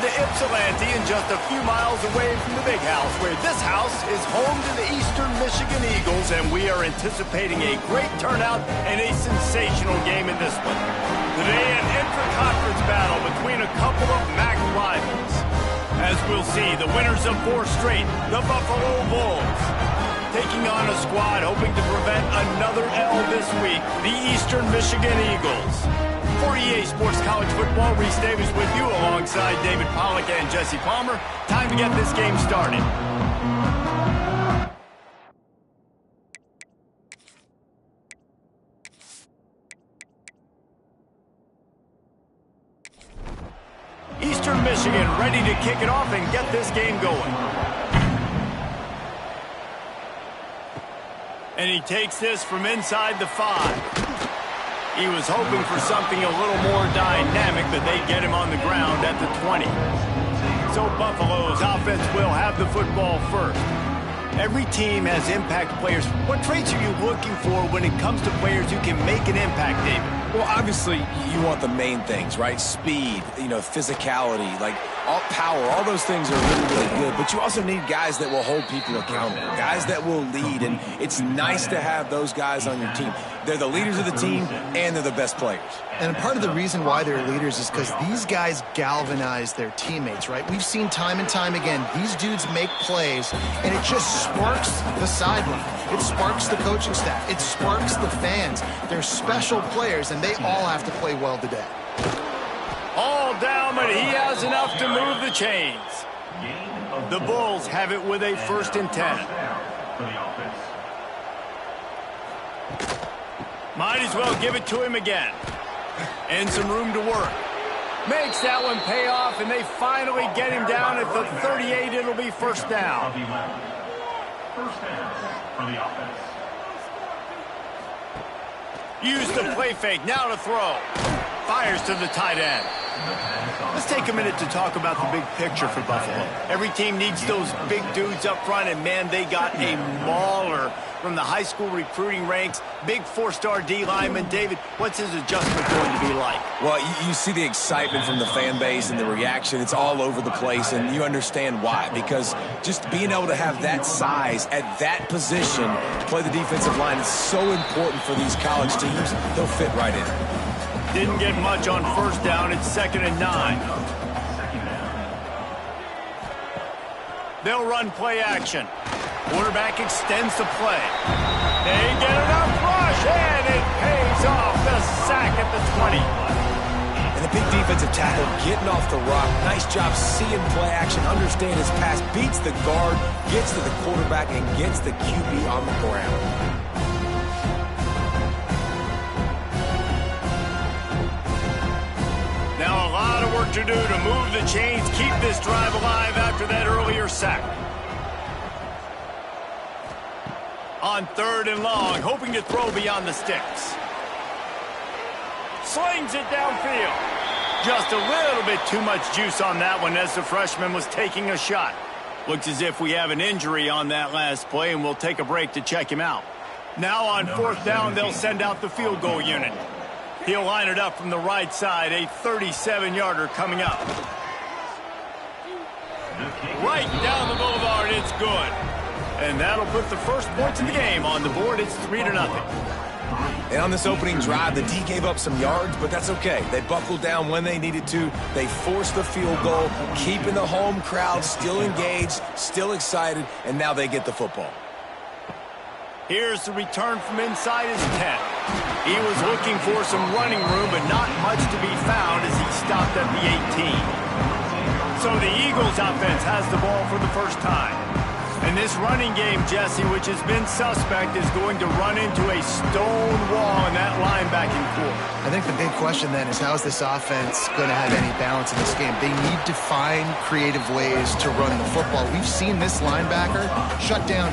to Ypsilanti and just a few miles away from the Big House, where this house is home to the Eastern Michigan Eagles, and we are anticipating a great turnout and a sensational game in this one. Today, an intra-conference battle between a couple of MAC rivals. As we'll see, the winners of 4 straight, the Buffalo Bulls, taking on a squad hoping to prevent another L this week, the Eastern Michigan Eagles. For EA Sports College Football, Reese Davis with you alongside David Pollack and Jesse Palmer. Time to get this game started. Eastern Michigan ready to kick it off and get this game going. And he takes this from inside the 5. He was hoping for something a little more dynamic, but they get him on the ground at the 20. So Buffalo's offense will have the football first. Every team has impact players. What traits are you looking for when it comes to players who can make an impact, David? Well, obviously, you want the main things, right? Speed, physicality, like all power, all those things are really, really good. But you also need guys that will hold people accountable, guys that will lead. And it's nice to have those guys on your team. They're the leaders of the team, and they're the best players. And part of the reason why they're leaders is because these guys galvanize their teammates, right? We've seen time and time again, these dudes make plays, and it just sparks the sideline. It sparks the coaching staff. It sparks the fans. They're special players, and they all have to play well today. All down, but he has enough to move the chains. The Bulls have it with a 1st and 10. Might as well give it to him again. And some room to work. Makes that one pay off, and they finally get him down at the 38. It'll be 1st down. First down for the offense. Use the play fake, now to throw. Fires to the tight end. Let's take a minute to talk about the big picture for Buffalo. Every team needs those big dudes up front, and man, they got a mauler from the high school recruiting ranks. Big 4-star D lineman. David, what's his adjustment going to be like? Well, you see the excitement from the fan base and the reaction. It's all over the place, and you understand why. Because just being able to have that size at that position to play the defensive line is so important for these college teams. They'll fit right in. Didn't get much on 1st down. It's 2nd and 9. They'll run play action. Quarterback extends the play. They get enough rush, and it pays off. The sack at the 20. And the big defensive tackle getting off the rock. Nice job seeing play action, understand his pass, beats the guard, gets to the quarterback, and gets the QB on the ground. Now a lot of work to do to move the chains, keep this drive alive after that earlier sack. On 3rd and long, hoping to throw beyond the sticks. Slings it downfield. Just a little bit too much juice on that one as the freshman was taking a shot. Looks as if we have an injury on that last play, and we'll take a break to check him out. Now on 4th down, they'll send out the field goal unit. He'll line it up from the right side, a 37-yarder coming up. Right down the boulevard, it's good. And that'll put the first points in the game on the board. It's 3-0. And on this opening drive, the D gave up some yards, but that's okay. They buckled down when they needed to. They forced the field goal, keeping the home crowd still engaged, still excited, and now they get the football. Here's the return from inside his 10. He was looking for some running room, but not much to be found as he stopped at the 18. So the Eagles offense has the ball for the first time. And this running game, Jesse, which has been suspect, is going to run into a stone wall in that linebacking core. I think the big question then is, how is this offense going to have any balance in this game? They need to find creative ways to run the football. We've seen this linebacker shut down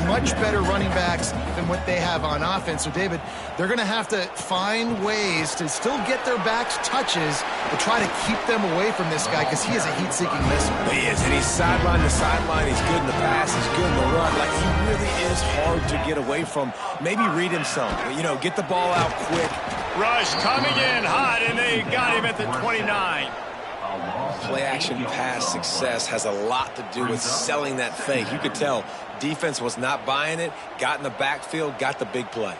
much better running backs than what they have on offense. So, David, they're going to have to find ways to still get their backs touches, but try to keep them away from this guy because he is a heat-seeking missile. He is, and he's sideline to sideline. He's good in the pass. He's good in the run. Like, he really is hard to get away from. Maybe read him some. You know, get the ball out quick. Rush coming in hot, and they got him at the 29. play-action pass success has a lot to do with selling that fake. You could tell defense was not buying it, got in the backfield, got the big play.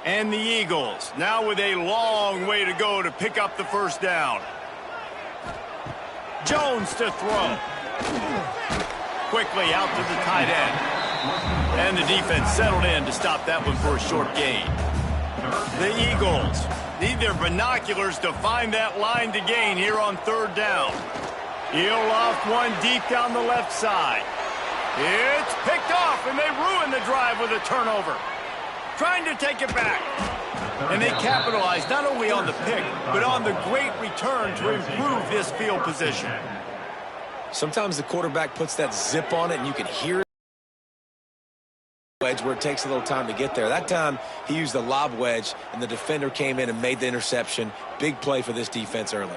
And the Eagles, now with a long way to go to pick up the first down. Jones to throw. Quickly out to the tight end. And the defense settled in to stop that one for a short gain. The Eagles need their binoculars to find that line to gain here on third down. He'll loft one deep down the left side. It's picked off, and they ruin the drive with a turnover. Trying to take it back. And they capitalize not only on the pick, but on the great return to improve this field position. Sometimes the quarterback puts that zip on it, and you can hear it. Wedge where it takes a little time to get there. That time, he used the lob wedge, and the defender came in and made the interception. Big play for this defense early.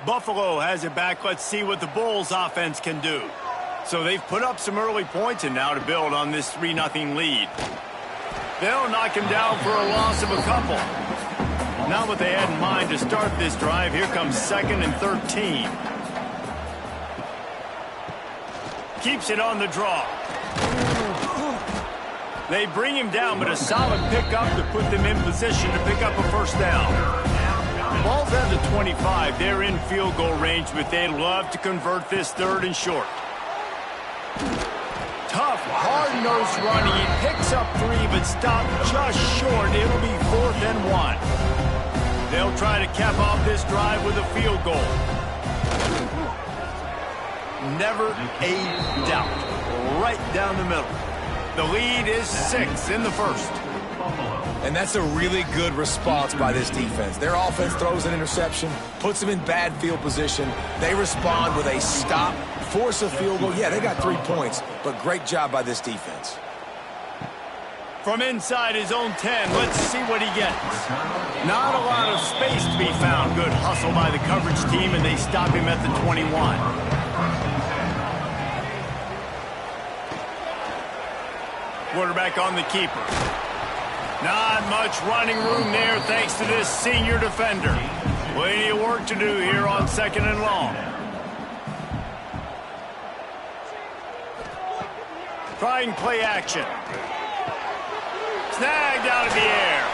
Buffalo has it back. Let's see what the Bulls offense can do. So they've put up some early points and now to build on this 3-0 lead. They'll knock him down for a loss of a couple. Not what they had in mind to start this drive. Here comes 2nd and 13. Keeps it on the draw. They bring him down, but a solid pickup to put them in position to pick up a first down. Ball's at the 25. They're in field goal range, but they'd love to convert this 3rd and short. Tough, hard-nosed running. He picks up 3, but stopped just short. It'll be 4th and 1. They'll try to cap off this drive with a field goal. Never a doubt. Right down the middle. The lead is 6 in the first. And that's a really good response by this defense. Their offense throws an interception, puts them in bad field position. They respond with a stop, force a field goal. Yeah, they got 3 points, but great job by this defense. From inside his own 10, let's see what he gets. Not a lot of space to be found. Good hustle by the coverage team, and they stop him at the 21. Quarterback on the keeper. Not much running room there thanks to this senior defender. Plenty of work to do here on 2nd and long. Trying play action. Snagged out of the air.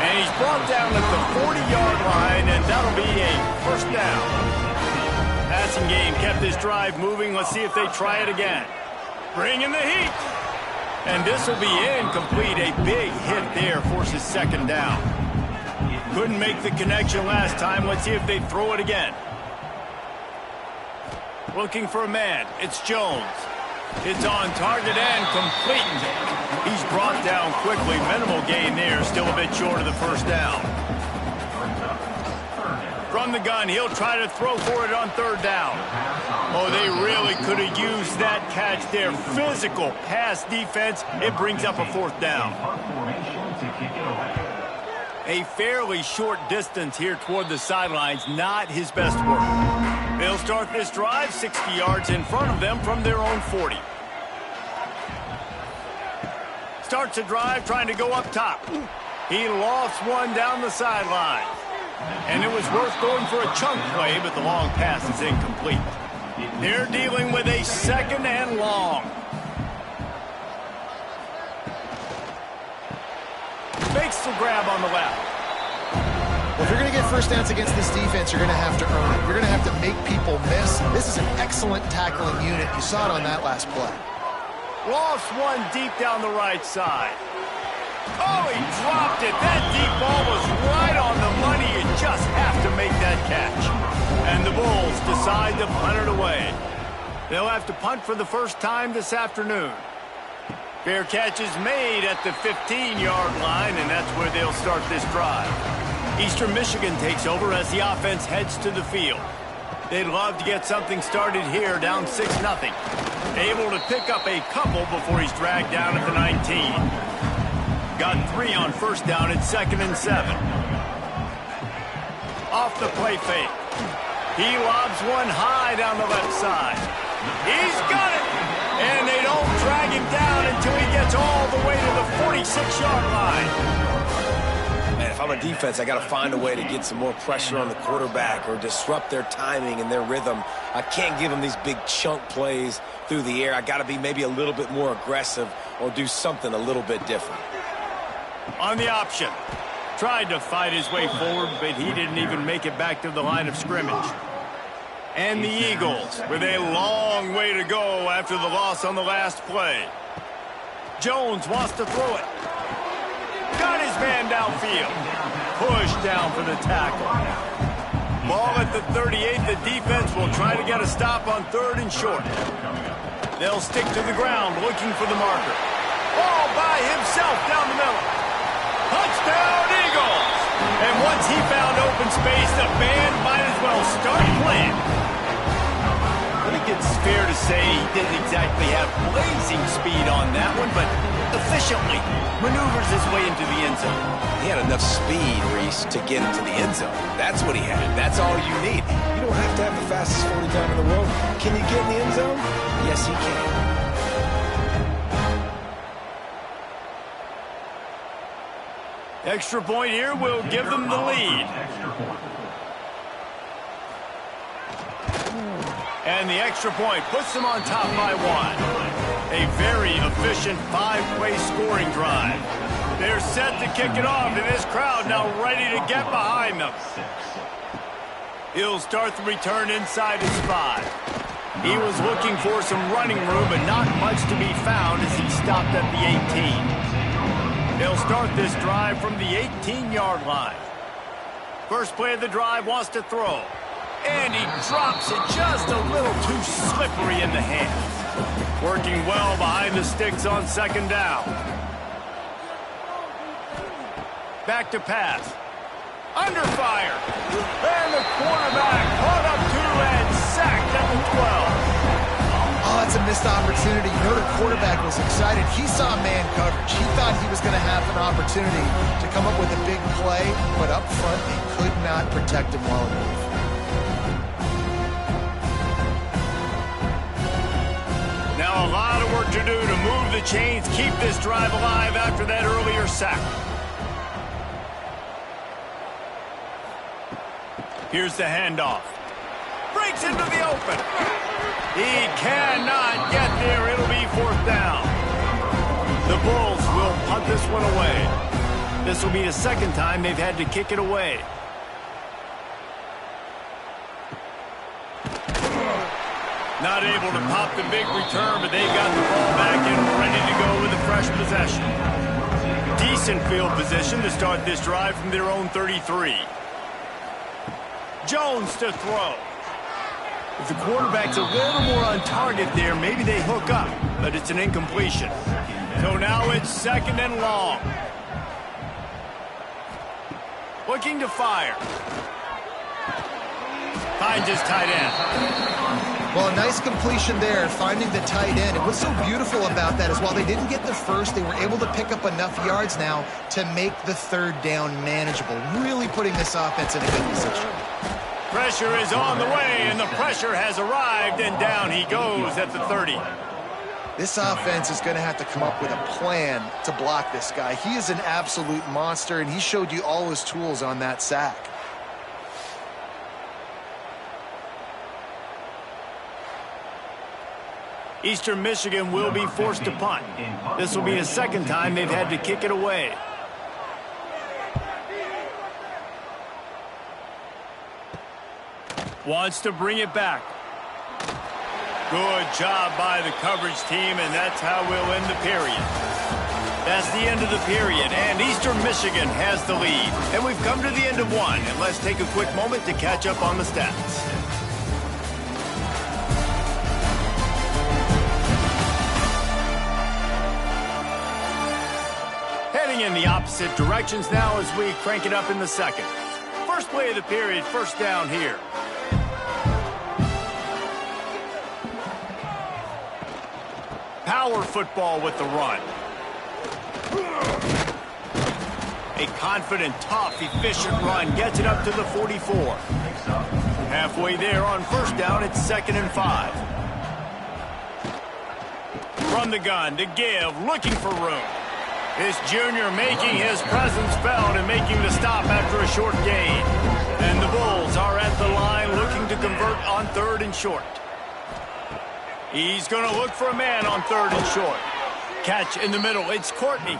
And he's brought down at the 40-yard line, and that'll be a first down. Passing game kept this drive moving. Let's see if they try it again. Bring in the heat. And this will be incomplete. A big hit there forces 2nd down. Couldn't make the connection last time. Let's see if they throw it again. Looking for a man. It's Jones. It's on target and complete. He's brought down quickly. Minimal gain there. Still a bit short of the first down. From the gun, he'll try to throw for it on 3rd down. Oh, they really could have used that catch there. Physical pass defense. It brings up a 4th down. A fairly short distance here toward the sidelines. Not his best work. They'll start this drive 60 yards in front of them from their own 40. Starts a drive trying to go up top. He lofts one down the sideline. And it was worth going for a chunk play, but the long pass is incomplete. They're dealing with a 2nd and long. Fakes the grab on the left. Well, if you're going to get first downs against this defense, you're going to have to earn it. You're going to have to make people miss. This is an excellent tackling unit. You saw it on that last play. Lost one deep down the right side. Oh, he dropped it. That deep ball was right on the money. You just have to make that catch. And the Bulls decide to punt it away. They'll have to punt for the first time this afternoon. Fair catch is made at the 15-yard line, and that's where they'll start this drive. Eastern Michigan takes over as the offense heads to the field. They'd love to get something started here, down 6-0. Able to pick up a couple before he's dragged down at the 19. got 3 on first down at 2nd and 7. Off the play fake. He lobs one high down the left side. He's got it! And they don't drag him down until he gets all the way to the 46-yard line. Man, if I'm a defense, I got to find a way to get some more pressure on the quarterback or disrupt their timing and their rhythm. I can't give them these big chunk plays through the air. I got to be maybe a little bit more aggressive or do something a little bit different. On the option. Tried to fight his way forward, but he didn't even make it back to the line of scrimmage. And the Eagles with a long way to go after the loss on the last play. Jones wants to throw it. Got his man downfield. Pushed down for the tackle. Ball at the 38. The defense will try to get a stop on 3rd and short. They'll stick to the ground looking for the marker. All by himself down the middle. Touchdown, Eagles! And once he found open space, the band might as well start playing. I think it's fair to say he didn't exactly have blazing speed on that one, but efficiently maneuvers his way into the end zone. He had enough speed, Reese, to get into the end zone. That's what he had. That's all you need. You don't have to have the fastest 40 time in the world. Can you get in the end zone? Yes, he can. Extra point here will give them the lead. And the extra point puts them on top by 1. A very efficient 5-play scoring drive. They're set to kick it off, and this crowd now ready to get behind them. He'll start the return inside his 5. He was looking for some running room, but not much to be found as he stopped at the 18. They'll start this drive from the 18-yard line. First play of the drive wants to throw. And he drops it just a little too slippery in the hands. Working well behind the sticks on 2nd down. Back to pass. Under fire. And the quarterback caught up to and sacked at the 12. Oh, it's a missed opportunity. You know the quarterback was excited. He saw man coverage. He thought he was going to have an opportunity to come up with a big play, but up front, they could not protect him well enough. Now a lot of work to do to move the chains, keep this drive alive after that earlier sack. Here's the handoff. Breaks into the open. He cannot get there. It'll be 4th down. The Bulls will punt this one away. This will be the 2nd time they've had to kick it away. Not able to pop the big return, but they got the ball back and ready to go with a fresh possession. Decent field position to start this drive from their own 33. Jones to throw. If the quarterback's a little more on target there, maybe they hook up, but it's an incompletion. So now it's 2nd and long. Looking to fire. Finds his tight end. Well, a nice completion there, finding the tight end. And what's so beautiful about that is while they didn't get the first, they were able to pick up enough yards now to make the 3rd down manageable, really putting this offense in a good position. Pressure is on the way, and the pressure has arrived, and down he goes at the 30. This offense is going to have to come up with a plan to block this guy. He is an absolute monster, and he showed you all his tools on that sack. Eastern Michigan will be forced to punt. This will be the 2nd time they've had to kick it away. Wants to bring it back. Good job by the coverage team, and that's how we'll end the period. That's the end of the period, and Eastern Michigan has the lead. And we've come to the end of one, and let's take a quick moment to catch up on the stats. Heading in the opposite directions now as we crank it up in the 2nd. First play of the period, 1st down here. Power football with the run. A confident, tough, efficient run gets it up to the 44. Halfway there on first down, it's 2nd and 5. From the gun to give, looking for room. This junior making his presence felt and making the stop after a short gain. And the Bulls are at the line looking to convert on 3rd and short. He's going to look for a man on 3rd and short. Catch in the middle. It's Courtney.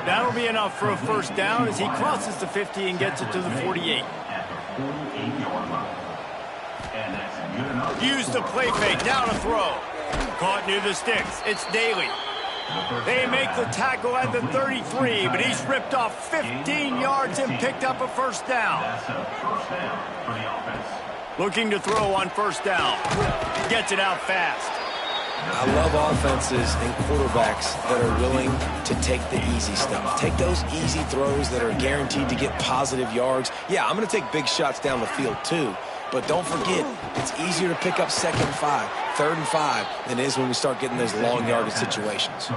That'll be enough for a first down as he crosses the 50 and gets it to the 48. Use the play fake. Now to throw. Caught near the sticks. It's Daly. They make the tackle at the 33, but he's ripped off 15 yards and picked up a first down. Looking to throw on first down. Gets it out fast. I love offenses and quarterbacks that are willing to take the easy stuff. Take those easy throws that are guaranteed to get positive yards. Yeah, I'm going to take big shots down the field too, but don't forget, it's easier to pick up 2nd and 5, 3rd and 5 than it is when we start getting those long yardage situations.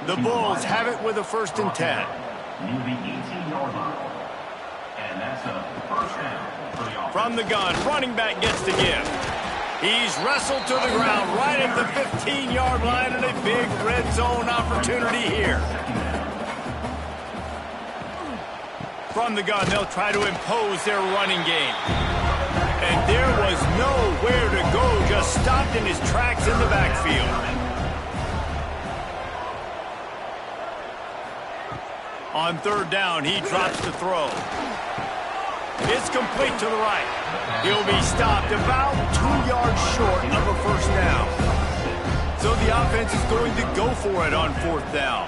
The Bulls have it with a 1st and 10. From the gun, running back gets the give. He's wrestled to the ground right at the 15-yard line and a big red zone opportunity here. From the gun, they'll try to impose their running game. And there was nowhere to go, just stopped in his tracks in the backfield. On 3rd down, he drops the throw. It's complete to the right. He'll be stopped about 2 yards short of a first down. So the offense is going to go for it on 4th down.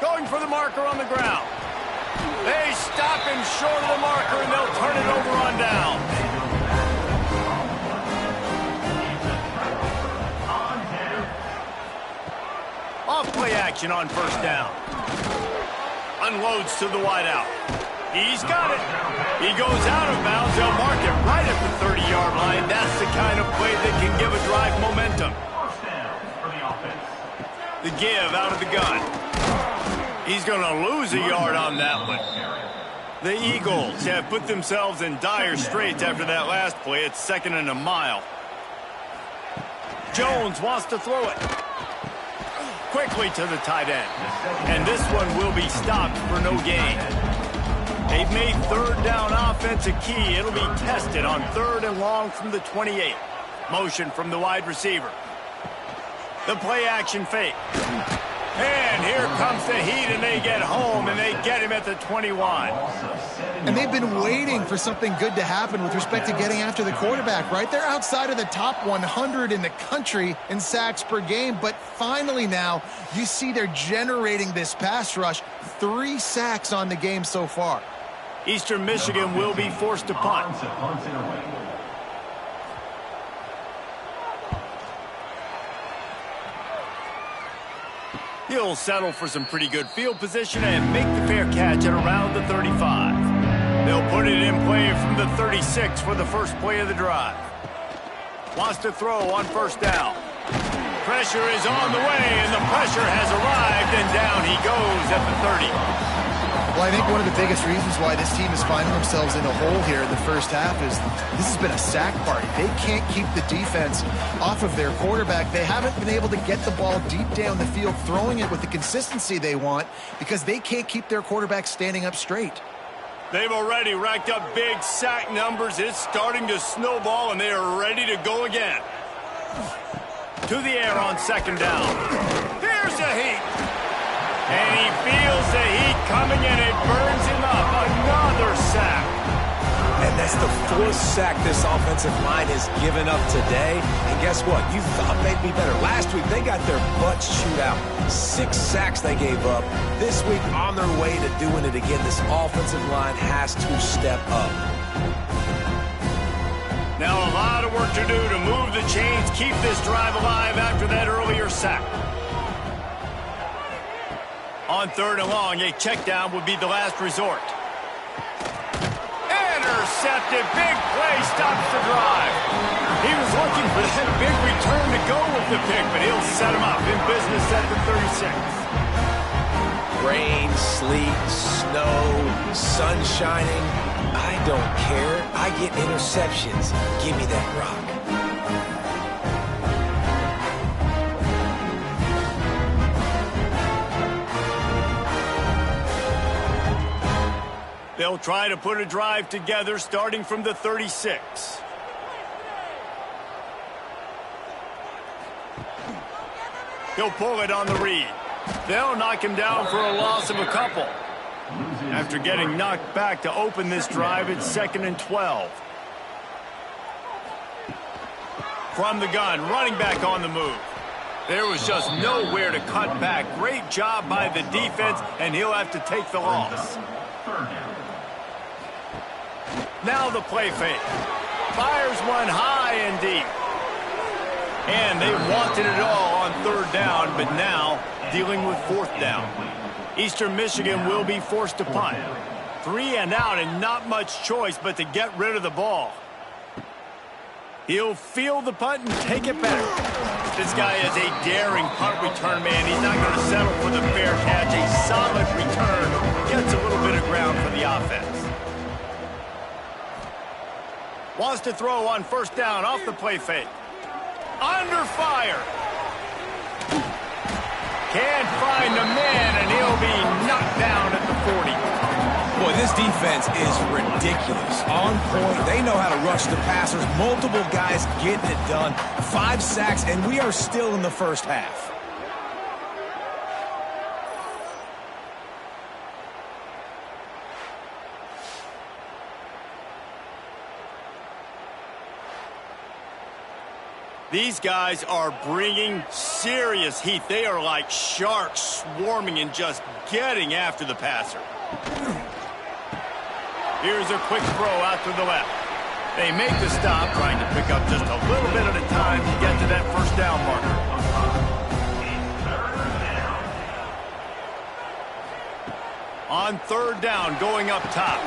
Going for the marker on the ground. They stop him short of the marker, and they'll turn it over on down. Off play action on first down. Unloads to the wideout. He's got it. He goes out of bounds. They'll mark it right at the 30-yard line. That's the kind of play that can give a drive momentum. The give out of the gun. He's going to lose a yard on that one. The Eagles have put themselves in dire straits after that last play. It's 2nd and a mile. Jones wants to throw it. Quickly to the tight end. And this one will be stopped for no gain. They've made 3rd down offense a key. It'll be tested on 3rd and long from the 28. Motion from the wide receiver. The play action fake. And here comes the heat, and they get home, and they get him at the 21. And they've been waiting for something good to happen with respect to getting after the quarterback, right? They're outside of the top 100 in the country in sacks per game, but finally now you see they're generating this pass rush. 3 sacks on the game so far. Eastern Michigan will be forced to punt. He'll settle for some pretty good field position and make the fair catch at around the 35. They'll put it in play from the 36 for the first play of the drive. Wants to throw on first down. Pressure is on the way, and the pressure has arrived, and down he goes at the 30. Well, I think one of the biggest reasons why this team is finding themselves in a hole here in the first half is this has been a sack party. They can't keep the defense off of their quarterback. They haven't been able to get the ball deep down the field, throwing it with the consistency they want because they can't keep their quarterback standing up straight. They've already racked up big sack numbers. It's starting to snowball, and they are ready to go again. To the air on 2nd down. Here's the heat. And he feels the heat coming, and it burns him up. Another sack. And that's the 4th sack this offensive line has given up today. And guess what? You thought they'd be better. Last week, they got their butts chewed out. 6 sacks they gave up. This week, on their way to doing it again, this offensive line has to step up. Now a lot of work to do to move the chains, keep this drive alive after that earlier sack. On 3rd and long, a check down would be the last resort. Intercepted. Big play stops the drive. He was looking for that big return to go with the pick, but he'll set him up in business at the 36. Rain, sleet, snow, sun shining. I don't care. I get interceptions. Give me that rock. They'll try to put a drive together starting from the 36. He'll pull it on the read. They'll knock him down for a loss of a couple. After getting knocked back to open this drive, it's 2nd and 12. From the gun, running back on the move. There was just nowhere to cut back. Great job by the defense, and he'll have to take the loss. Now the play fake. Fires one high and deep. And they wanted it all on 3rd down, but now dealing with 4th down. Eastern Michigan will be forced to punt. 3 and out and not much choice but to get rid of the ball. He'll field the punt and take it back. This guy is a daring punt return man. He's not going to settle for the fair catch. A solid return gets a little bit of ground for the offense. Wants to throw on 1st down off the play fake. Under fire. Can't find the man, and he'll be knocked down at the 40. Boy, this defense is ridiculous. On point. They know how to rush the passers. Multiple guys getting it done. 5 sacks, and we are still in the first half. These guys are bringing serious heat. They are like sharks swarming and just getting after the passer. Here's a quick throw out to the left. They make the stop, trying to pick up just a little bit at a time to get to that 1st down marker. On 3rd down, going up top.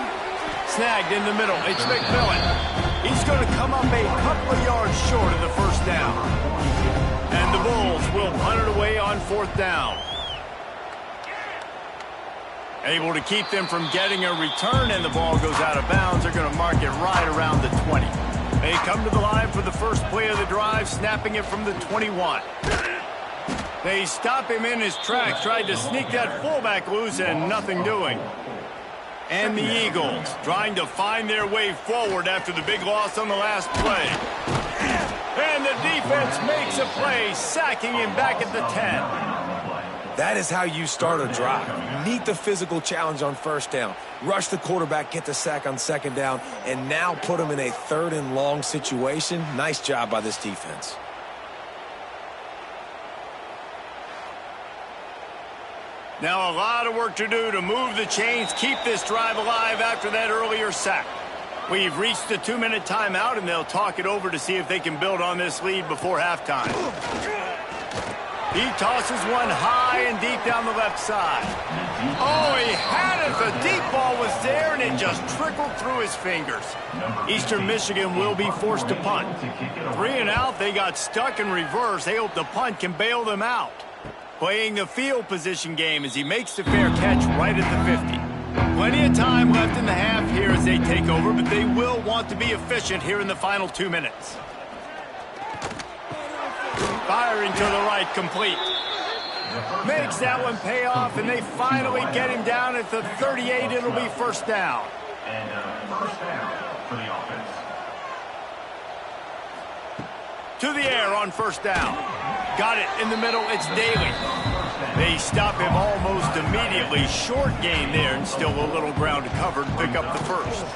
Snagged in the middle. It's McMillan. He's going to come up a couple of yards short of the 1st down. And the Bulls will punt it away on 4th down. Able to keep them from getting a return, and the ball goes out of bounds. They're going to mark it right around the 20. They come to the line for the first play of the drive, snapping it from the 21. They stop him in his tracks, tried to sneak that fullback loose, and nothing doing. And the Eagles trying to find their way forward after the big loss on the last play. And the defense makes a play, sacking him back at the 10. That is how you start a drive. Meet the physical challenge on 1st down. Rush the quarterback, get the sack on 2nd down, and now put him in a 3rd and long situation. Nice job by this defense. Now a lot of work to do to move the chains, keep this drive alive after that earlier sack. We've reached the 2-minute timeout, and they'll talk it over to see if they can build on this lead before halftime. He tosses one high and deep down the left side. Oh, he had it. The deep ball was there, and it just trickled through his fingers. Eastern Michigan will be forced to punt. 3 and out, they got stuck in reverse. They hope the punt can bail them out. Playing the field position game as he makes the fair catch right at the 50. Plenty of time left in the half here as they take over, but they will want to be efficient here in the final 2 minutes. Firing to the right, complete. Makes that one pay off, and they finally get him down at the 38. It'll be 1st down. And 1st down for the offense. To the air on 1st down. Got it in the middle. It's Daly. They stop him almost immediately. Short gain there, and still a little ground to cover to pick up the 1st.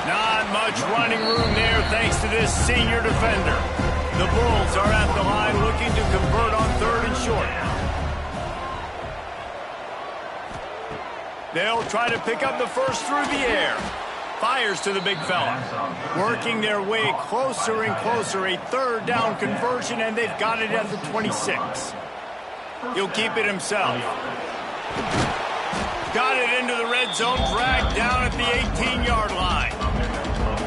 Not much running room there thanks to this senior defender. The Bulls are at the line looking to convert on 3rd and short. They'll try to pick up the 1st through the air. Fires to the big fella. Working their way closer and closer. A 3rd down conversion, and they've got it at the 26. He'll keep it himself. Got it into the red zone, dragged down at the 18-yard line.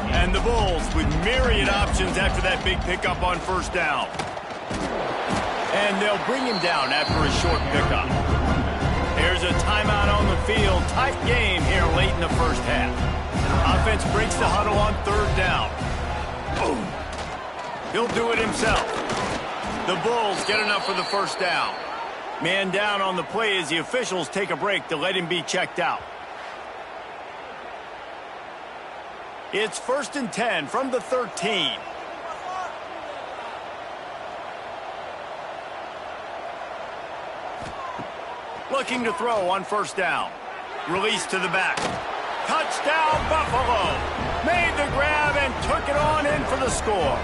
And the Bulls with myriad options after that big pickup on 1st down. And they'll bring him down after a short pickup. Here's a timeout on the field. Tight game here late in the first half. Offense breaks the huddle on third down. Boom. He'll do it himself. The Bulls get enough for the first down. Man down on the play as the officials take a break to let him be checked out. It's 1st and 10 from the 13. Looking to throw on first down. Release to the back. Touchdown, Buffalo. Made the grab and took it on in for the score.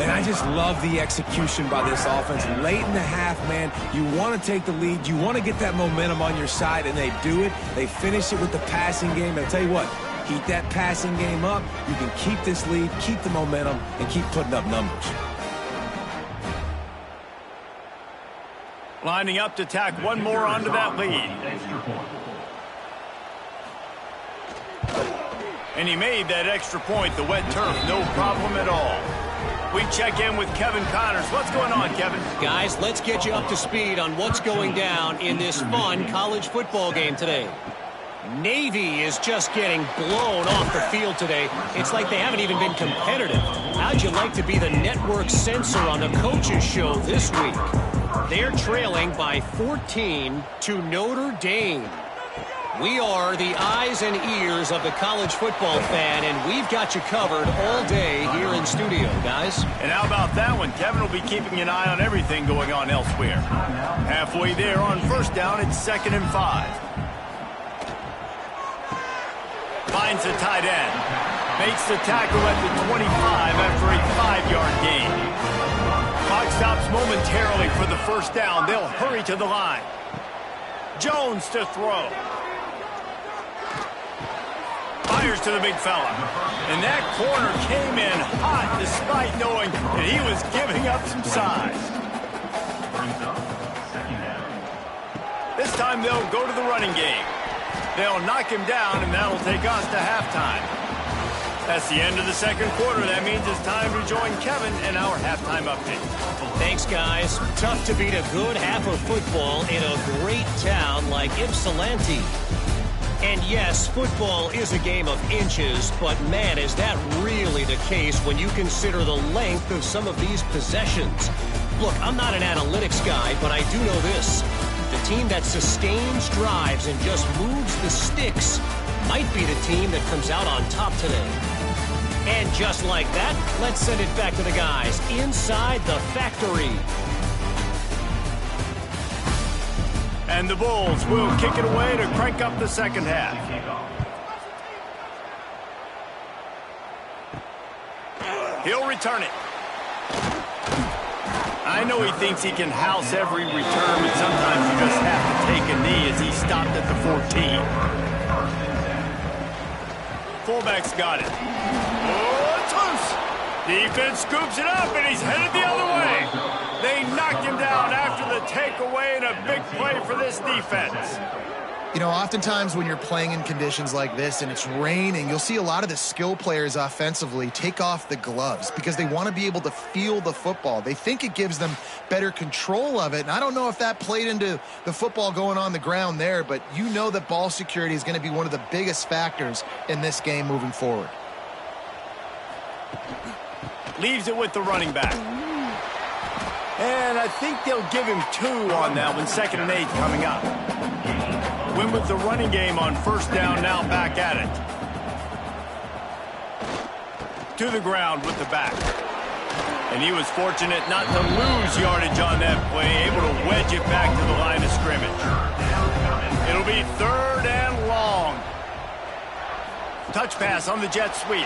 And I just love the execution by this offense. Late in the half, man, you want to take the lead. You want to get that momentum on your side, and they do it. They finish it with the passing game. And I'll tell you what, keep that passing game up. You can keep this lead, keep the momentum, and keep putting up numbers. Lining up to tack one more onto that lead. And he made that extra point. The wet turf, no problem at all. We check in with Kevin Connors. What's going on, Kevin? Guys, let's get you up to speed on what's going down in this fun college football game today. Navy is just getting blown off the field today. It's like they haven't even been competitive. How'd you like to be the network censor on the coaches show this week? They're trailing by 14 to Notre Dame. We are the eyes and ears of the college football fan, and we've got you covered all day here in studio, guys. And how about that one? Kevin will be keeping an eye on everything going on elsewhere. Halfway there on first down, it's 2nd and 5. Finds the tight end. Makes the tackle at the 25 after a 5-yard gain. Clock stops momentarily for the first down. They'll hurry to the line. Jones to throw. Fires to the big fella. And that corner came in hot despite knowing that he was giving up some size. This time they'll go to the running game. They'll knock him down, and that'll take us to halftime. That's the end of the second quarter. That means it's time to join Kevin in our halftime update. Thanks, guys. Tough to beat a good half of football in a great town like Ypsilanti. And yes, football is a game of inches, but man, is that really the case when you consider the length of some of these possessions. Look, I'm not an analytics guy, but I do know this. The team that sustains drives and just moves the sticks might be the team that comes out on top today. And just like that, let's send it back to the guys inside the factory. And the Bulls will kick it away to crank up the second half. He'll return it. I know he thinks he can house every return, but sometimes you just have to take a knee as he stopped at the 14. Fullback's got it. Oh, it's loose. Defense scoops it up, and he's headed the other way. They knocked him down after the takeaway, and a big play for this defense. You know, oftentimes when you're playing in conditions like this and it's raining, you'll see a lot of the skill players offensively take off the gloves because they want to be able to feel the football. They think it gives them better control of it. And I don't know if that played into the football going on the ground there, but you know that ball security is going to be one of the biggest factors in this game moving forward. Leaves it with the running back. And I think they'll give him 2 on that one. 2nd and 8 coming up. Win with the running game on first down, now back at it. To the ground with the back. And he was fortunate not to lose yardage on that play, able to wedge it back to the line of scrimmage. It'll be 3rd and long. Touch pass on the jet sweep.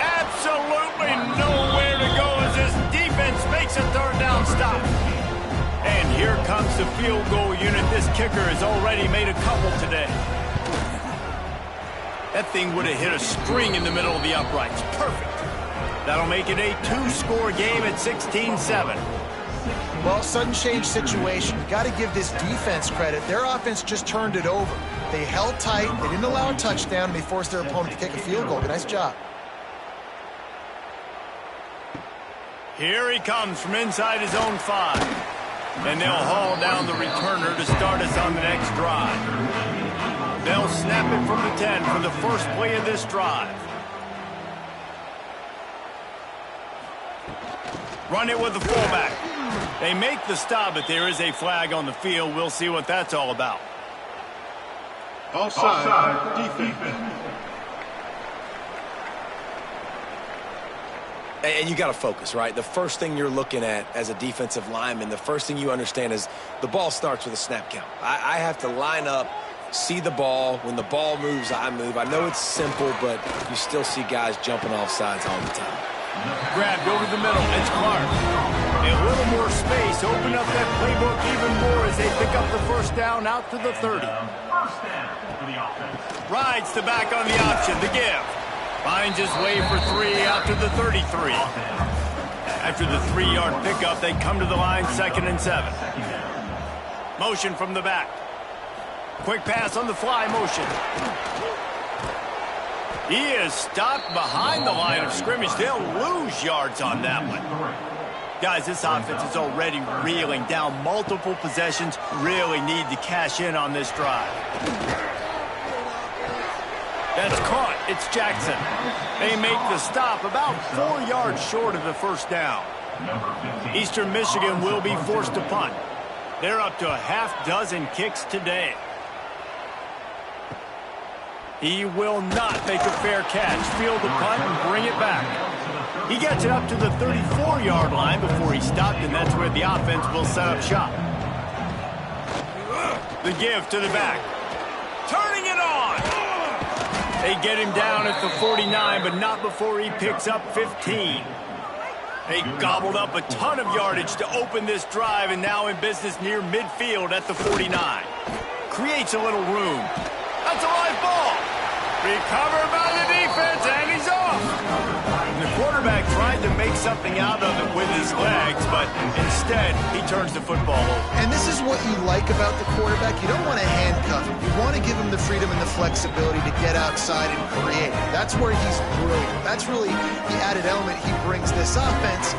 Absolutely nowhere to go as this defense makes a 3rd down stop. And here comes the field goal unit. This kicker has already made a couple today. That thing would have hit a string in the middle of the uprights. Perfect. That'll make it a 2-score game at 16-7. Well, sudden change situation. You got to give this defense credit. Their offense just turned it over. They held tight. They didn't allow a touchdown, and they forced their opponent to kick a field goal. Nice job. Here he comes from inside his own 5. And they'll haul down the returner to start us on the next drive. They'll snap it from the 10 for the first play of this drive. Run it with the fullback. They make the stop, but there is a flag on the field. We'll see what that's all about. Offside, defense. And you got to focus, right? The first thing you're looking at as a defensive lineman, the first thing you understand is the ball starts with a snap count. I have to line up, see the ball. When the ball moves, I move. I know it's simple, but you still see guys jumping off sides all the time. Grabbed over the middle. It's Clark. A little more space. Open up that playbook even more as they pick up the first down out to the 30. First down for the offense. Rides the back on the option. The give. Finds his way for 3 out to the 33. After the 3-yard pickup, they come to the line 2nd and 7. Motion from the back. Quick pass on the fly motion. He is stopped behind the line of scrimmage. They'll lose yards on that one. Guys, this offense is already reeling down multiple possessions. Really need to cash in on this drive. That's caught. It's Jackson. They make the stop about 4 yards short of the first down. Eastern Michigan will be forced to punt. They're up to a half-dozen kicks today. He will not make a fair catch. Field the punt and bring it back. He gets it up to the 34-yard line before he stopped, and that's where the offense will set up shop. The give to the back. Turning it on. They get him down at the 49, but not before he picks up 15. They gobbled up a ton of yardage to open this drive, and now in business near midfield at the 49. Creates a little room. That's a live ball. Recovered by the defense, and he's off. The quarterback tried to make something out of it with his legs, but instead, he turns the football over. And this is what you like about the quarterback. You don't want to handcuff him. You want to give him the freedom and the flexibility to get outside and create. That's where he's brilliant. That's really the added element he brings this offense.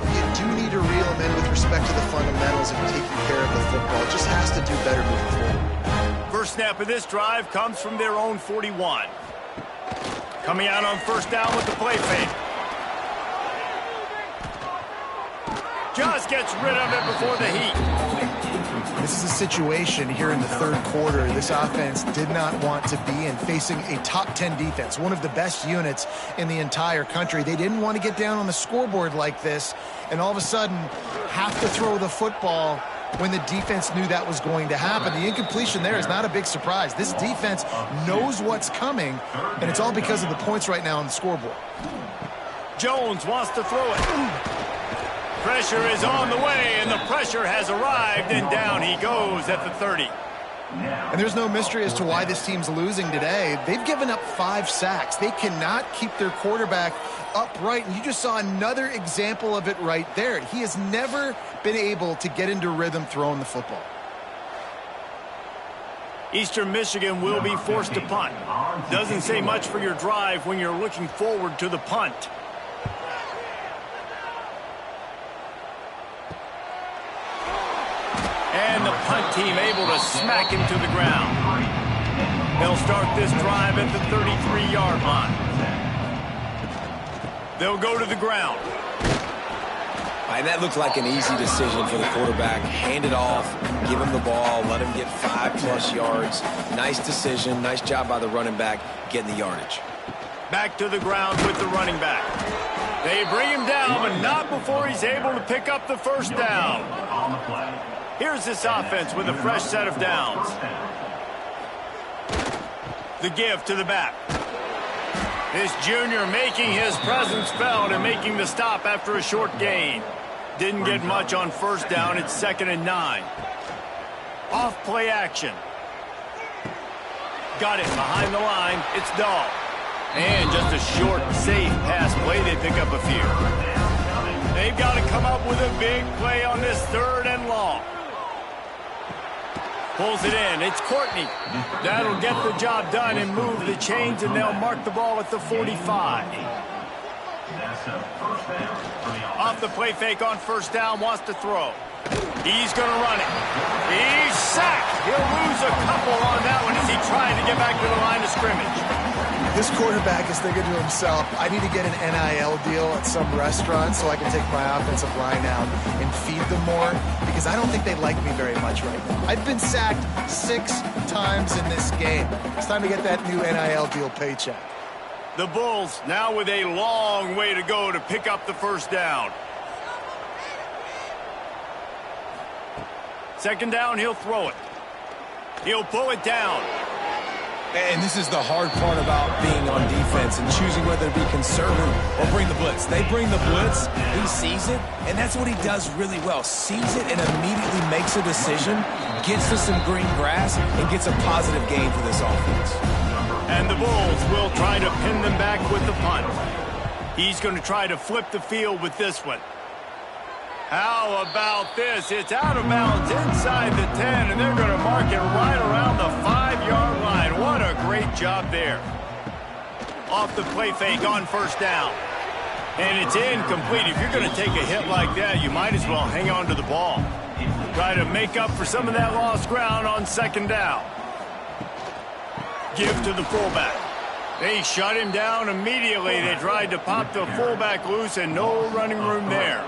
But you do need to reel him in with respect to the fundamentals of taking care of the football. It just has to do better moving forward. First snap of this drive comes from their own 41. Coming out on first down with the play fake. Just gets rid of it before the heat. This is a situation here in the third quarter this offense did not want to be in, facing a top 10 defense, one of the best units in the entire country. They didn't want to get down on the scoreboard like this and all of a sudden have to throw the football when the defense knew that was going to happen. The incompletion there is not a big surprise. This defense knows what's coming, and it's all because of the points right now on the scoreboard. Jones wants to throw it. Pressure is on the way, and the pressure has arrived, and down he goes at the 30. And there's no mystery as to why this team's losing today. They've given up 5 sacks. They cannot keep their quarterback upright, and you just saw another example of it right there. He has never been able to get into rhythm throwing the football. Eastern Michigan will be forced to punt. Doesn't say much for your drive when you're looking forward to the punt. And the punt team able to smack him to the ground. They'll start this drive at the 33-yard line. They'll go to the ground. And that looked like an easy decision for the quarterback. Hand it off, give him the ball, let him get 5+ yards. Nice decision, nice job by the running back getting the yardage. Back to the ground with the running back. They bring him down, but not before he's able to pick up the first down. Here's this offense with a fresh set of downs. The give to the back. This junior making his presence felt and making the stop after a short gain. Didn't get much on first down. It's 2nd and 9. Off play action. Got it behind the line. It's Dahl. And just a short, safe pass play. They pick up a few. They've got to come up with a big play on this 3rd and long. Pulls it in. It's Courtney. That'll get the job done and move the chains, and they'll mark the ball at the 45. Off the play fake on first down, wants to throw. He's going to run it. He's sacked. He'll lose a couple on that one as he tried to get back to the line of scrimmage. This quarterback is thinking to himself, I need to get an NIL deal at some restaurant so I can take my offensive line out and feed them more, because I don't think they like me very much right now. I've been sacked 6 times in this game. It's time to get that new NIL deal paycheck. The Bulls now with a long way to go to pick up the first down. Second down, he'll throw it. He'll pull it down. And this is the hard part about being on defense and choosing whether to be conservative or bring the blitz. They bring the blitz, he sees it, and that's what he does really well. Sees it and immediately makes a decision, gets to some green grass, and gets a positive gain for this offense. And the Bulls will try to pin them back with the punt. He's going to try to flip the field with this one. How about this? It's out of bounds inside the 10, and they're going to mark it right around the 5-yard line. What a great job there. Off the play fake on first down. And it's incomplete. If you're going to take a hit like that, you might as well hang on to the ball. Try to make up for some of that lost ground on second down. Give to the fullback. They shut him down immediately. They tried to pop the fullback loose, and no running room there.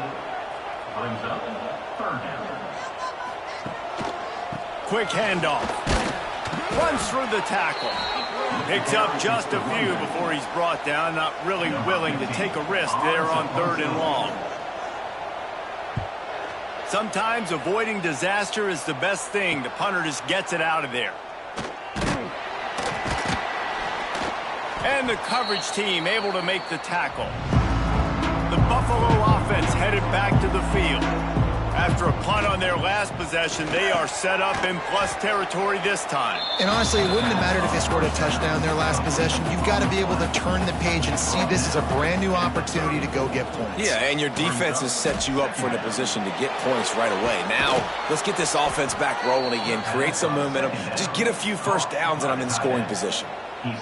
Brings up third down. Quick handoff. Runs through the tackle. Picks up just a few before he's brought down. Not really willing to take a risk there on 3rd and long. Sometimes avoiding disaster is the best thing. The punter just gets it out of there. And the coverage team able to make the tackle. The Buffalo offense headed back to the field. After a punt on their last possession, they are set up in plus territory this time. And honestly, it wouldn't have mattered if they scored a touchdown their last possession. You've got to be able to turn the page and see this as a brand new opportunity to go get points. Yeah, and your defense has set you up for the position to get points right away. Now, let's get this offense back rolling again, create some momentum, just get a few first downs, and I'm in scoring position.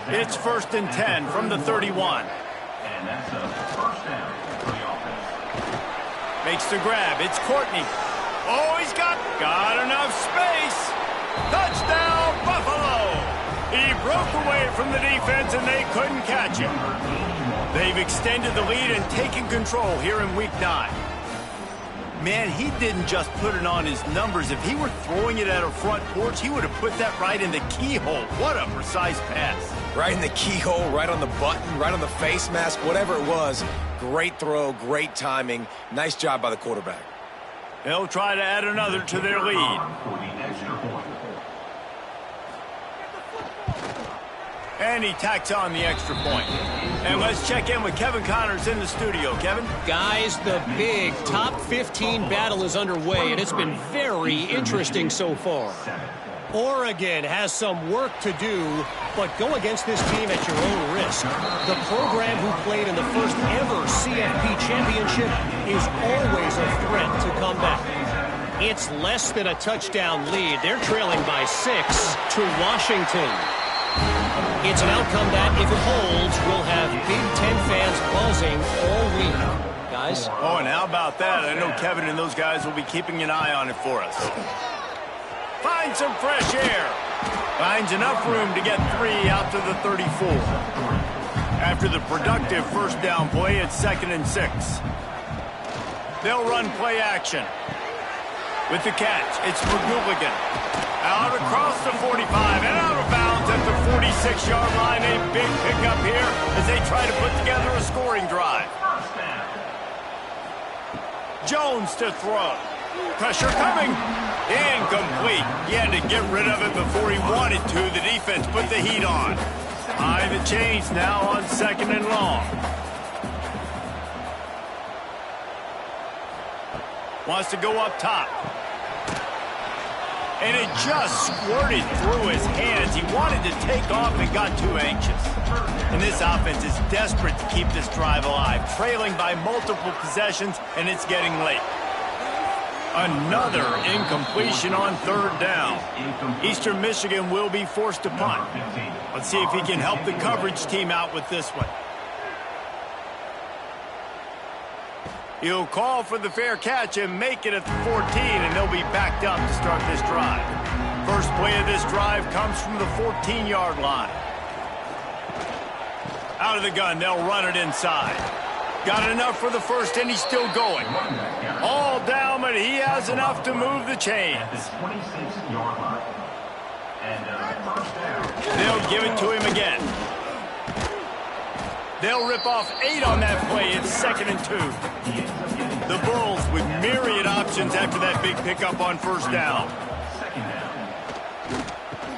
It's 1st and 10 from the 31. And that's a first down for the offense. Makes the grab. It's Courtney. Oh, he's got enough space. Touchdown, Buffalo. He broke away from the defense, and they couldn't catch him. They've extended the lead and taken control here in Week 9. Man, he didn't just put it on his numbers. If he were throwing it at a front porch, he would have put that right in the keyhole. What a precise pass. Right in the keyhole, right on the button, right on the face mask, whatever it was. Great throw, great timing. Nice job by the quarterback. They'll try to add another to their lead. For the extra point. And he tacks on the extra point. And let's check in with Kevin Connors in the studio. Kevin? Guys, the big top 15 battle is underway, and it's been very interesting so far. Oregon has some work to do, but go against this team at your own risk. The program who played in the first ever CFP championship is always a threat to come back. It's less than a touchdown lead. They're trailing by 6 to Washington. It's an outcome that, if it holds, will have Big Ten fans buzzing all week. Guys? Oh, and how about that? I know Kevin and those guys will be keeping an eye on it for us. Finds some fresh air. Finds enough room to get 3 out to the 34. After the productive first down play, it's 2nd and 6. They'll run play action. With the catch, it's McGooligan. Out across the 45 and out of bounds at the 46-yard line. A big pickup here as they try to put together a scoring drive. Jones to throw. Pressure coming. Incomplete. He had to get rid of it before he wanted to. The defense put the heat on. High the chains now on 2nd and long. Wants to go up top. And it just squirted through his hands. He wanted to take off and got too anxious. And this offense is desperate to keep this drive alive, trailing by multiple possessions, and it's getting late. Another incompletion on 3rd down. Eastern Michigan will be forced to punt. Let's see if he can help the coverage team out with this one. He'll call for the fair catch and make it at the 14, and they'll be backed up to start this drive. First play of this drive comes from the 14-yard line. Out of the gun, they'll run it inside. Got enough for the first, and he's still going. All down, but he has enough to move the chains. They'll give it to him again. They'll rip off 8 on that play. It's 2nd and 2. The Bulls with myriad options after that big pickup on first down.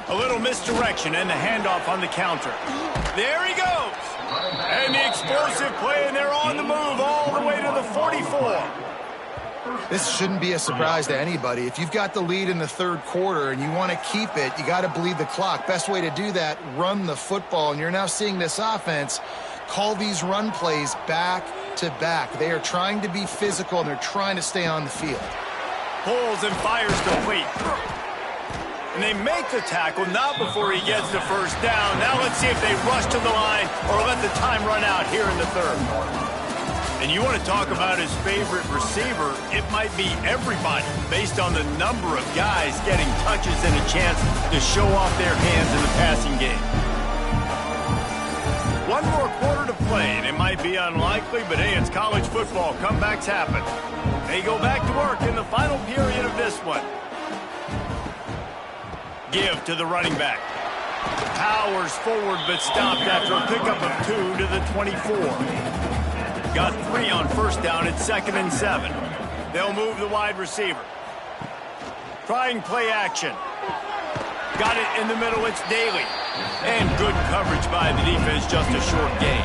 A little misdirection and the handoff on the counter. There he goes. And the explosive play, and they're on the move all the way to the 44. This shouldn't be a surprise to anybody. If you've got the lead in the third quarter and you want to keep it, you got to bleed the clock. Best way to do that, run the football. And you're now seeing this offense call these run plays back to back. They are trying to be physical, and they're trying to stay on the field. Pulls and fires complete. And they make the tackle, not before he gets the first down. Now let's see if they rush to the line or let the time run out here in the third. And you want to talk about his favorite receiver, it might be everybody based on the number of guys getting touches and a chance to show off their hands in the passing game. One more quarter to play, and it might be unlikely, but hey, it's college football. Comebacks happen. They go back to work in the final period of this one. Give to the running back. Powers forward, but stopped after a pickup of 2 to the 24. Got 3 on first down. It's 2nd and 7. They'll move the wide receiver. Trying play action. Got it in the middle. It's Daly. And good coverage by the defense, just a short gain.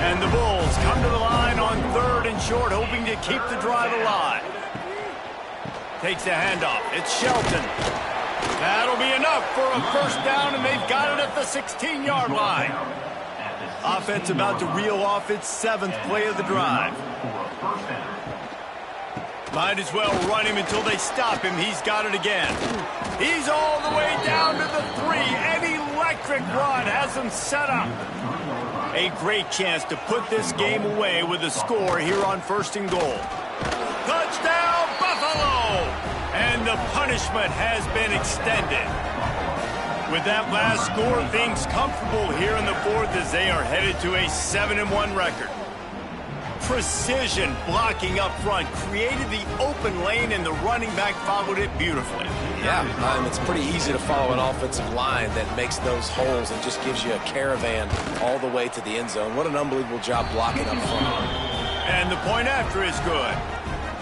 And the Bulls come to the line on 3rd and short, hoping to keep the drive alive. Takes the handoff. It's Shelton. That'll be enough for a first down, and they've got it at the 16-yard line. Offense about to reel off its 7th play of the drive. Might as well run him until they stop him. He's got it again. He's all the way down to the 3. An electric run has him set up. A great chance to put this game away with a score here on 1st and goal. Touchdown, Buffalo! And the punishment has been extended. With that last score, things comfortable here in the 4th as they are headed to a 7-1 record. Precision blocking up front created the open lane, and the running back followed it beautifully. Yeah, it's pretty easy to follow an offensive line that makes those holes and just gives you a caravan all the way to the end zone. What an unbelievable job blocking up front. And the point after is good.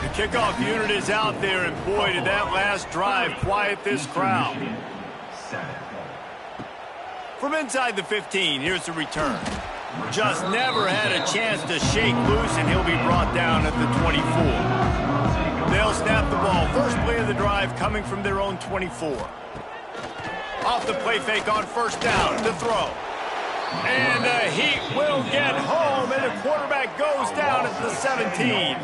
The kickoff unit is out there, and boy, did that last drive quiet this crowd. From inside the 15, here's the return. Just never had a chance to shake loose, and he'll be brought down at the 24. They'll snap the ball. First play of the drive coming from their own 24. Off the play fake on first down to throw. And the Heat will get home, and the quarterback goes down at the 17.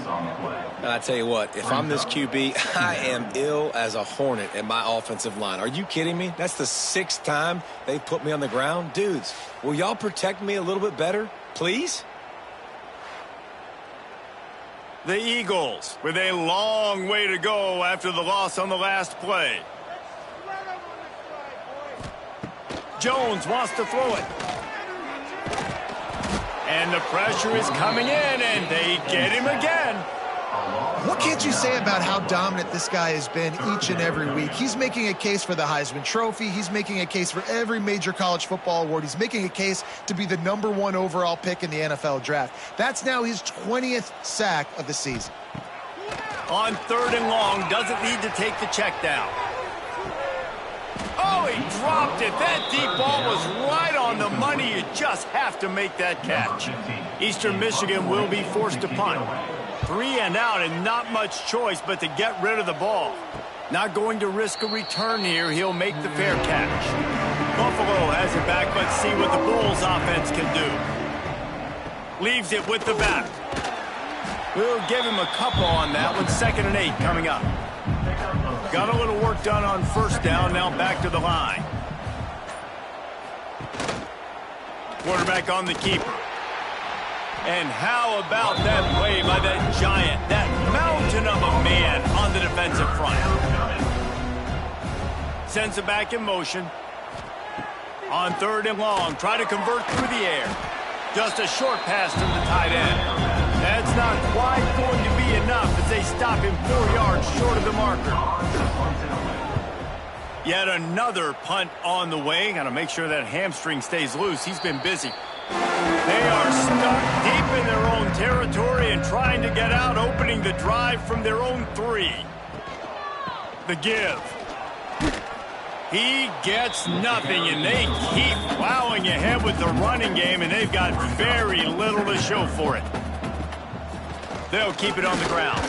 And I tell you what, if I'm this QB, I am ill as a hornet at my offensive line. Are you kidding me? That's the 6th time they've put me on the ground. Dudes, will y'all protect me a little bit better, please? The Eagles with a long way to go after the loss on the last play. Jones wants to throw it. And the pressure is coming in, and they get him again. What can't you say about how dominant this guy has been each and every week? He's making a case for the Heisman Trophy. He's making a case for every major college football award. He's making a case to be the #1 overall pick in the NFL draft. That's now his 20th sack of the season. On 3rd and long, doesn't need to take the check down. Oh, he dropped it. That deep ball was right on the money. You just have to make that catch. Eastern Michigan will be forced to punt. 3 and out, and not much choice but to get rid of the ball. Not going to risk a return here. He'll make the fair catch. Buffalo has it back. Let's see what the Bulls offense can do. Leaves it with the back. We'll give him a couple on that one. 2nd and 8 coming up. Got a little work done on first down. Now back to the line. Quarterback on the keeper. And how about that play by that giant, that mountain of a man on the defensive front? Sends it back in motion. On 3rd and long, try to convert through the air. Just a short pass to the tight end. That's not quite going to be enough as they stop him 4 yards short of the marker. Yet another punt on the way. Got to make sure that hamstring stays loose. He's been busy. They are stuck deep in their own territory and trying to get out, opening the drive from their own 3. The give. He gets nothing, and they keep plowing ahead with the running game, and they've got very little to show for it. They'll keep it on the ground.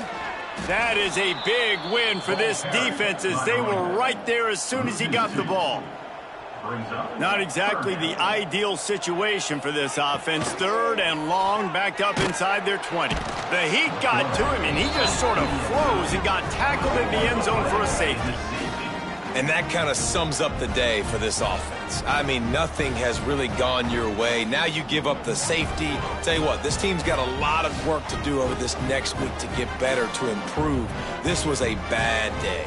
That is a big win for this defense as they were right there as soon as he got the ball. Not exactly the ideal situation for this offense. 3rd and long, backed up inside their 20. The heat got to him, and he just sort of froze and got tackled in the end zone for a safety. And that kind of sums up the day for this offense. I mean, nothing has really gone your way. Now you give up the safety. Tell you what, this team's got a lot of work to do over this next week to get better, to improve. This was a bad day.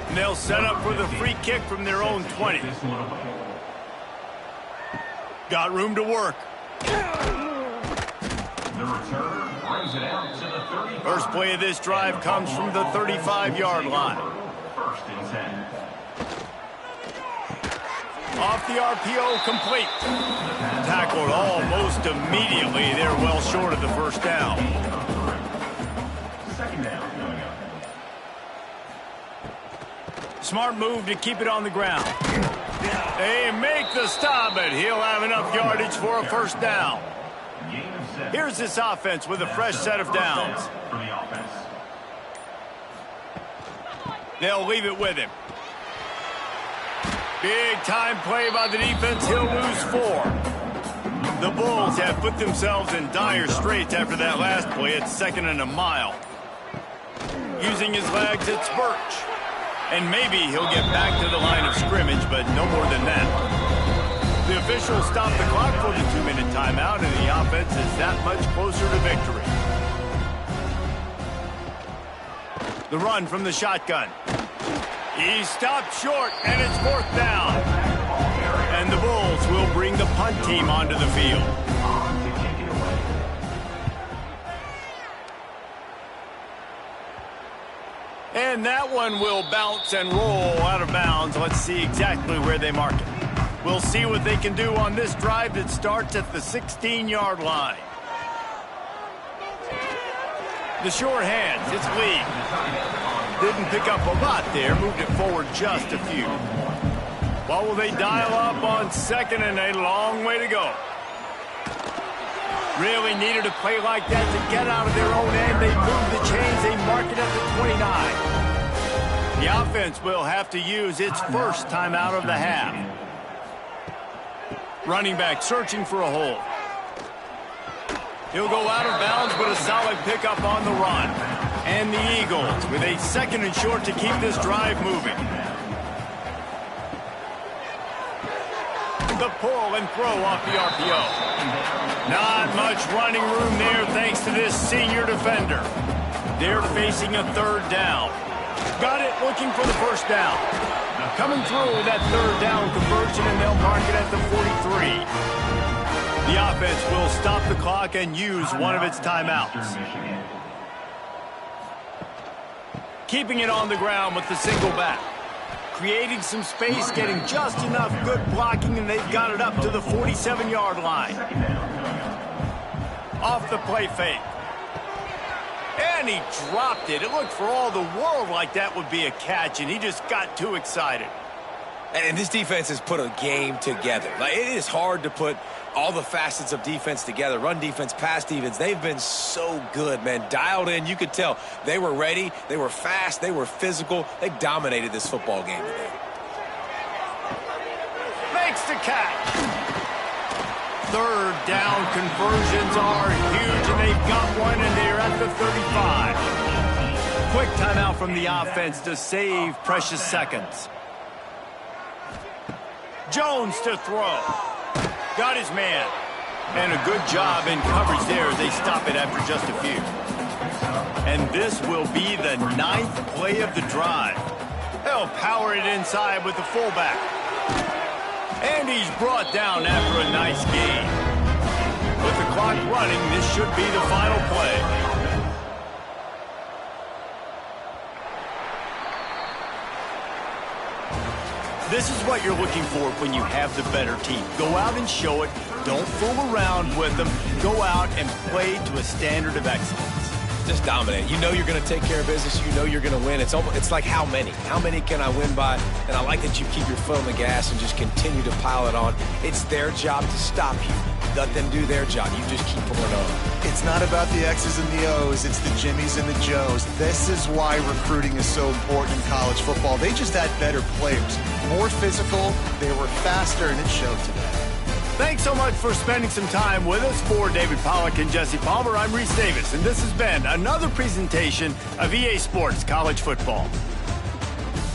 And they'll set up for the free kick from their own 20. Got room to work. First play of this drive comes from the 35-yard line. Off the RPO, complete. Tackled almost immediately. They're well short of the first down. Smart move to keep it on the ground. They make the stop, but he'll have enough yardage for a first down. Here's this offense with a fresh set of downs. They'll leave it with him. Big time play by the defense. He'll lose 4. The Bulls have put themselves in dire straits after that last play. It's 2nd and a mile. Using his legs, it's Birch. And maybe he'll get back to the line of scrimmage, but no more than that. The officials stop the clock for the 2-minute timeout, and the offense is that much closer to victory. The run from the shotgun. He stopped short, and it's 4th down. And the Bulls will bring the punt team onto the field. And that one will bounce and roll out of bounds. Let's see exactly where they mark it. We'll see what they can do on this drive that starts at the 16-yard line. The short hands, it's Lee. Didn't pick up a lot there, moved it forward just a few. What will they dial up on 2nd and a long way to go? Really needed a play like that to get out of their own end. They move the chains, they mark it at the 29. The offense will have to use its first timeout of the half. Running back searching for a hole. He'll go out of bounds, but a solid pickup on the run. And the Eagles with a 2nd and short to keep this drive moving. The pull and throw off the RPO. Not much running room there thanks to this senior defender. They're facing a 3rd down. Got it, looking for the first down. Coming through with that 3rd down conversion, and they'll mark it at the 43. The offense will stop the clock and use one of its timeouts. Keeping it on the ground with the single back. Creating some space, getting just enough good blocking, and they've got it up to the 47-yard line. Off the play fake. And he dropped it. It looked for all the world like that would be a catch, and he just got too excited. And this defense has put a game together. Like, it is hard to put all the facets of defense together. Run defense, pass defense. They've been so good, man. Dialed in. You could tell they were ready. They were fast. They were physical. They dominated this football game today. Makes the catch. 3rd down conversions are huge, and they've got one, and they're at the 35. Quick timeout from the offense to save precious seconds. Jones to throw. Got his man. And a good job in coverage there as they stop it after just a few. And this will be the 9th play of the drive. They'll power it inside with the fullback. And he's brought down after a nice gain. With the clock running, this should be the final play. This is what you're looking for when you have the better team. Go out and show it. Don't fool around with them. Go out and play to a standard of excellence. Just dominate. You know you're going to take care of business. You know you're going to win. It's like how many? How many can I win by? And I like that you keep your foot on the gas and just continue to pile it on. It's their job to stop you. Let them do their job. You just keep pouring on. It's not about the X's and the O's. It's the Jimmies and the Joes. This is why recruiting is so important in college football. They just had better players. More physical. They were faster, and it showed today. Thanks so much for spending some time with us. For David Pollack and Jesse Palmer, I'm Reese Davis, and this has been another presentation of EA Sports College Football.